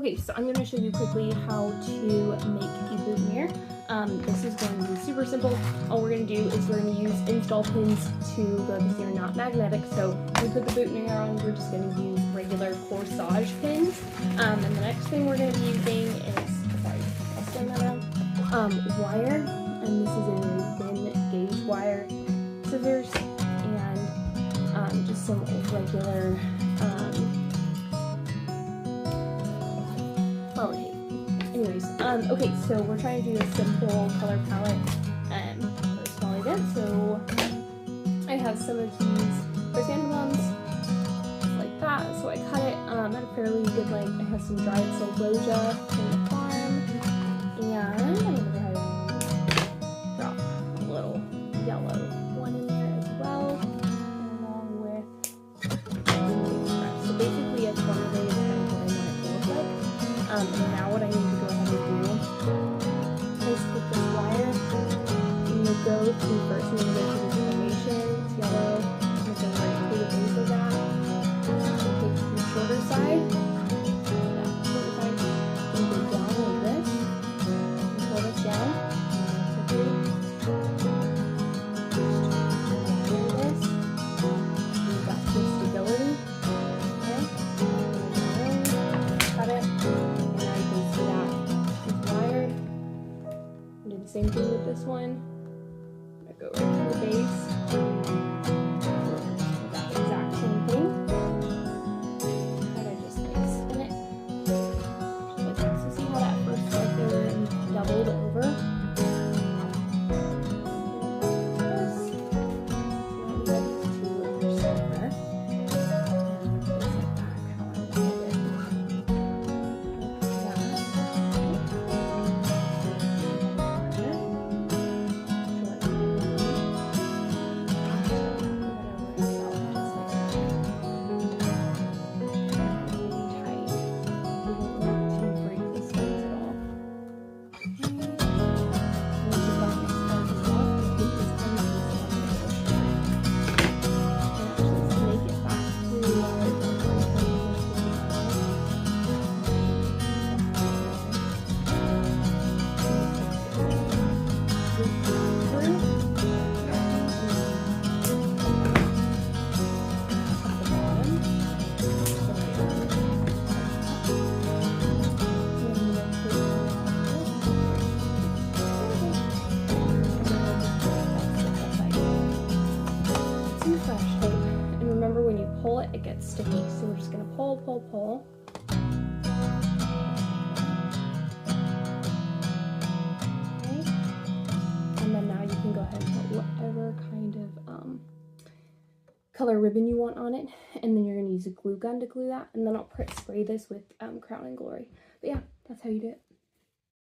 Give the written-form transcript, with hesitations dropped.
Okay, so I'm going to show you quickly how to make a boutonniere. This is going to be super simple. All we're going to do is we're going to use install pins to go because they're not magnetic. So when we put the boutonniere on, we're just going to use regular corsage pins. And the next thing we're going to be using is, sorry, I'll spin that around, wire. And this is a thin gauge wire, scissors, and just some regular flower tape. Anyways, okay, so we're trying to do a simple color palette for a small event. So I have some of these chrysanthemums like that. So I cut it at a fairly good length. I have some dried celosia from the farm, and I'm gonna go ahead and drop a little yellow one in there as well, along with some big scraps. So basically, a corner blade is kind of what I want it to look like. And now what I need to go ahead and do is take this wire, and you'll go to first, you're going to go to the formation, it's yellow, and go right to the base of that. So take the shorter side, and go down like this, and pull this down, quickly. Do this, you've got some stability, okay? Cut it. Do the same thing with this one. I go right to the base. Do that exact same thing. And I just like spin it. Just like that. So see how that first right there doubled over? This. So now we have these two in our center. And place it back how I wanted it. And remember, when you pull it, it gets sticky. So we're just going to pull, pull, pull. Okay. And then now you can go ahead and put whatever kind of color ribbon you want on it. And then you're going to use a glue gun to glue that. And then I'll spray this with Crown and Glory. But yeah, that's how you do it.